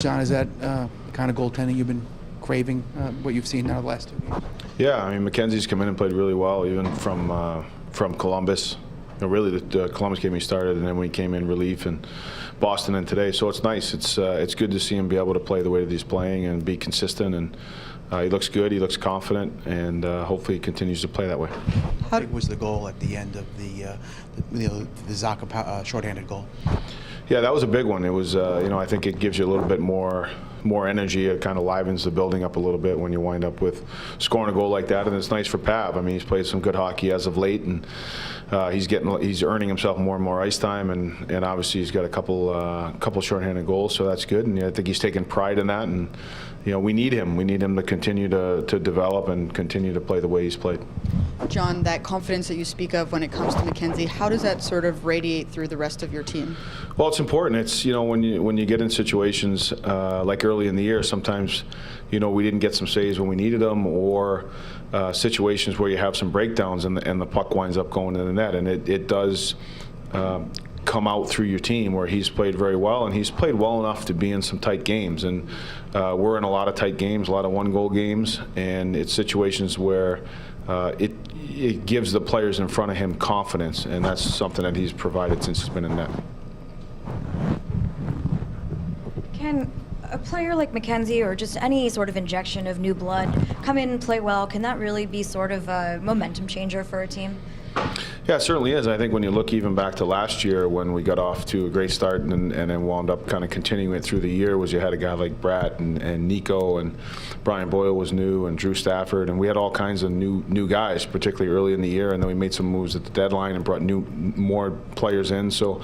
John, is that the kind of goaltending you've been craving, what you've seen now the last 2 games? Yeah, I mean, Mackenzie's come in and played really well, even from Columbus. You know, really, the Columbus game he started, and then when he came in relief, and Boston and today. So it's nice. It's good to see him be able to play the way that he's playing and be consistent. And he looks good. He looks confident, and hopefully he continues to play that way. How big was the goal at the end of the Zacha shorthanded goal? Yeah, that was a big one. It was, I think it gives you a little bit more energy. It kind of livens the building up a little bit when you wind up with scoring a goal like that. And it's nice for Pav. I mean, he's played some good hockey as of late, and he's earning himself more and more ice time, and obviously he's got a couple shorthanded goals, so that's good. And I think he's taken pride in that. And we need him. We need him to continue to develop and continue to play the way he's played. John, that confidence that you speak of when it comes to Mackenzie, how does that sort of radiate through the rest of your team? Well, it's important. It's when you get in situations like early in the year, sometimes we didn't get some saves when we needed them, or situations where you have some breakdowns and the puck winds up going in the net, and it does come out through your team, where he's played very well, and he's played well enough to be in some tight games. And we're in a lot of tight games, a lot of one-goal games, and it's situations where it gives the players in front of him confidence, and that's something that he's provided since he's been in net. Can a player like Mackenzie, or just any sort of injection of new blood, come in and play well? Can that really be sort of a momentum changer for a team? Yeah, it certainly is. I think when you look even back to last year, when we got off to a great start and then wound up kind of continuing it through the year, was you had a guy like Bratt and Nico, and Brian Boyle was new, and Drew Stafford, and we had all kinds of new guys, particularly early in the year, and then we made some moves at the deadline and brought more players in. So,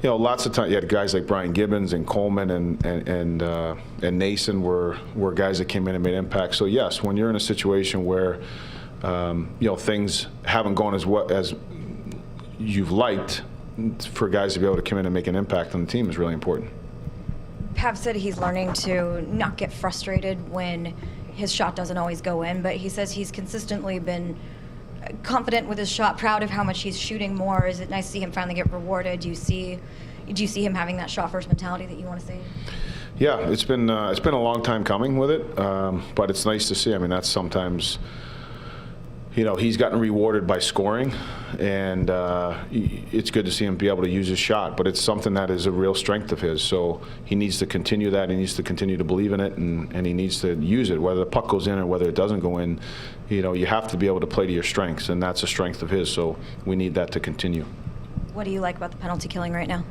lots of time you had guys like Brian Gibbons and Coleman and Nason were guys that came in and made impact. So yes, when you're in a situation where things haven't gone as well as you've liked, for guys to be able to come in and make an impact on the team is really important. Pav said he's learning to not get frustrated when his shot doesn't always go in, but he says he's consistently been confident with his shot, proud of how much he's shooting more. Is it nice to see him finally get rewarded? Do you see him having that shot first mentality that you want to see? Yeah, it's been a long time coming with it, but it's nice to see. I mean, that's sometimes, he's gotten rewarded by scoring, and it's good to see him be able to use his shot, but it's something that is a real strength of his. So he needs to continue that. He needs to continue to believe in it, and he needs to use it, whether the puck goes in or whether it doesn't go in. You have to be able to play to your strengths, and that's a strength of his, so we need that to continue. What do you like about the penalty killing right now?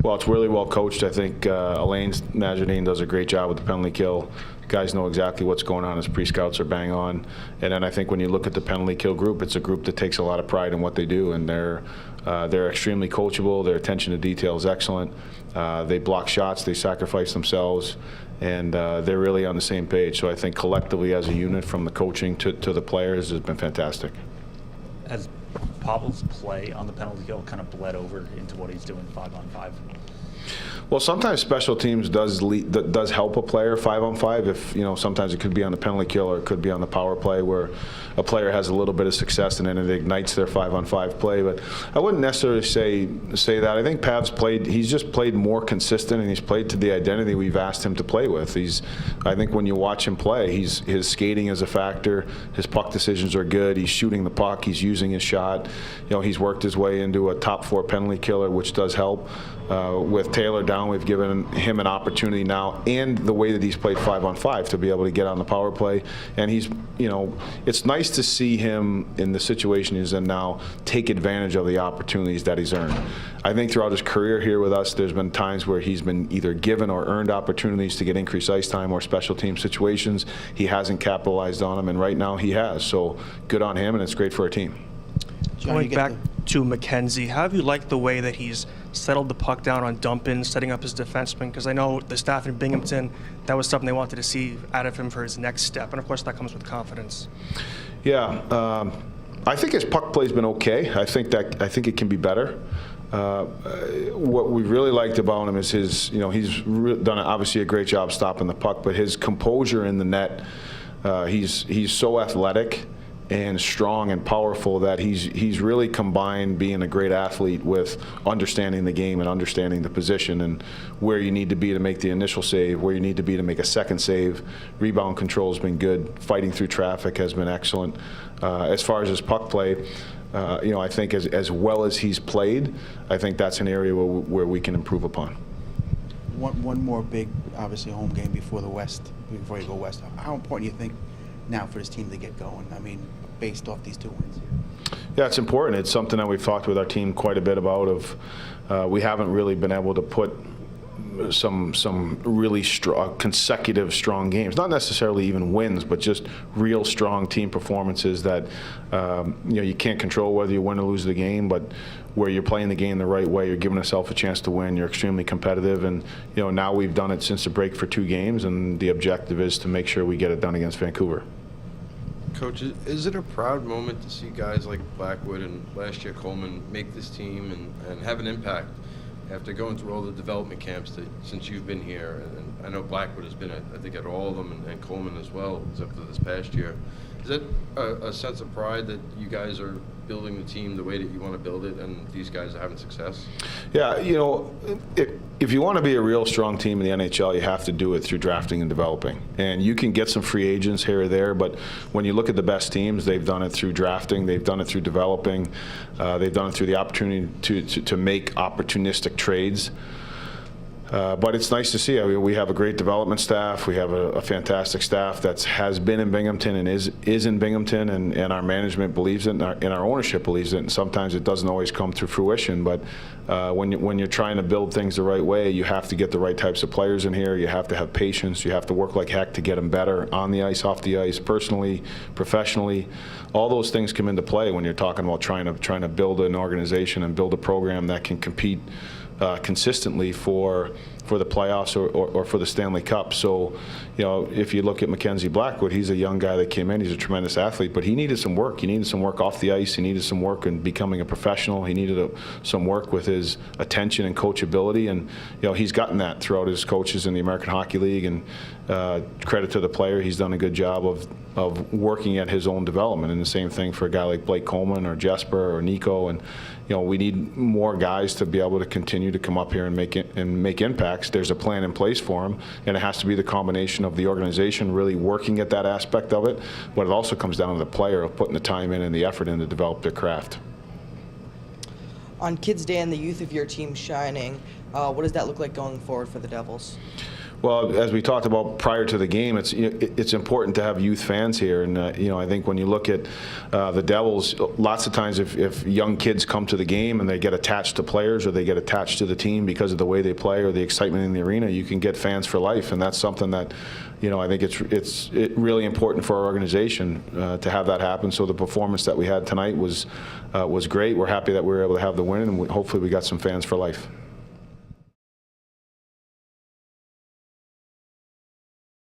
Well, it's really well coached. I think Elaine Najardine does a great job with the penalty kill. Guys know exactly what's going on. His pre-scouts are bang on. And then I think when you look at the penalty kill group, it's a group that takes a lot of pride in what they do, and they're extremely coachable. Their attention to detail is excellent. They block shots. They sacrifice themselves, and they're really on the same page. So I think collectively as a unit, from the coaching to the players, has been fantastic. Has Pavel's play on the penalty kill kind of bled over into what he's doing 5-on-5? Well, sometimes special teams does help a player 5-on-5. If sometimes it could be on the penalty kill, or it could be on the power play, where a player has a little bit of success and then it ignites their 5-on-5 play. But I wouldn't necessarily say that. I think Pav's played. He's just played more consistent, and he's played to the identity we've asked him to play with. I think when you watch him play, his skating is a factor. His puck decisions are good. He's shooting the puck. He's using his shot. He's worked his way into a top 4 penalty killer, which does help. With Taylor down, we've given him an opportunity now, and the way that he's played 5-on-5, to be able to get on the power play. And it's nice to see him in the situation he's in now take advantage of the opportunities that he's earned. I think throughout his career here with us, there's been times where he's been either given or earned opportunities to get increased ice time or special team situations. He hasn't capitalized on them, and right now he has. So good on him, and it's great for our team. Going back to Mackenzie, how have you liked the way that he's settled the puck down on dump-ins, setting up his defenseman? Because I know the staff in Binghamton, that was something they wanted to see out of him for his next step, and of course that comes with confidence. Yeah, I think his puck play's been okay. I think it can be better. What we really liked about him is he's done obviously a great job stopping the puck, but his composure in the net. He's so athletic, and strong and powerful that he's really combined being a great athlete with understanding the game and understanding the position and where you need to be to make the initial save, where you need to be to make a second save. Rebound control has been good. Fighting through traffic has been excellent. As far as his puck play, I think as well as he's played, I think that's an area where we can improve upon. One more big, obviously, home game before you go west. How important do you think now for this team to get going? I mean, based off these 2 wins here. Yeah, it's important. It's something that we've talked with our team quite a bit about. We haven't really been able to put some really consecutive strong games, not necessarily even wins, but just real strong team performances that you can't control whether you win or lose the game, but where you're playing the game the right way, you're giving yourself a chance to win, you're extremely competitive, and now we've done it since the break for 2 games, and the objective is to make sure we get it done against Vancouver. Coach, is it a proud moment to see guys like Blackwood and last year Coleman make this team and have an impact after going through all the development camps since you've been here? And I know Blackwood has been, I think, at all of them, and Coleman as well, except for this past year. Is it a sense of pride that you guys are building the team the way that you want to build it, and these guys are having success? Yeah, if you want to be a real strong team in the NHL, you have to do it through drafting and developing. And you can get some free agents here or there, but when you look at the best teams, they've done it through drafting, they've done it through developing, they've done it through the opportunity to make opportunistic trades. But it's nice to see. I mean, we have a great development staff. We have a fantastic staff that has been in Binghamton and is in Binghamton, and our management believes it, and our ownership believes it. And sometimes it doesn't always come to fruition. But when you're trying to build things the right way, you have to get the right types of players in here. You have to have patience. You have to work like heck to get them better on the ice, off the ice, personally, professionally. All those things come into play when you're talking about trying to build an organization and build a program that can compete consistently for the playoffs or for the Stanley Cup. So, if you look at Mackenzie Blackwood, he's a young guy that came in. He's a tremendous athlete, but he needed some work. He needed some work off the ice. He needed some work in becoming a professional. He needed some work with his attention and coachability, and he's gotten that throughout his coaches in the American Hockey League. And credit to the player, he's done a good job of working at his own development. And the same thing for a guy like Blake Coleman or Jesper or Nico. And we need more guys to be able to continue to come up here and make impacts. There's a plan in place for them, and it has to be the combination of the organization really working at that aspect of it, but it also comes down to the player of putting the time in and the effort in to develop their craft. On Kids Day and the youth of your team shining, what does that look like going forward for the Devils? Well, as we talked about prior to the game, it's important to have youth fans here, and I think when you look at the Devils, lots of times if young kids come to the game and they get attached to players or they get attached to the team because of the way they play or the excitement in the arena, you can get fans for life, and that's something that I think it's really important for our organization to have that happen. So the performance that we had tonight was great. We're happy that we were able to have the win, and hopefully we got some fans for life.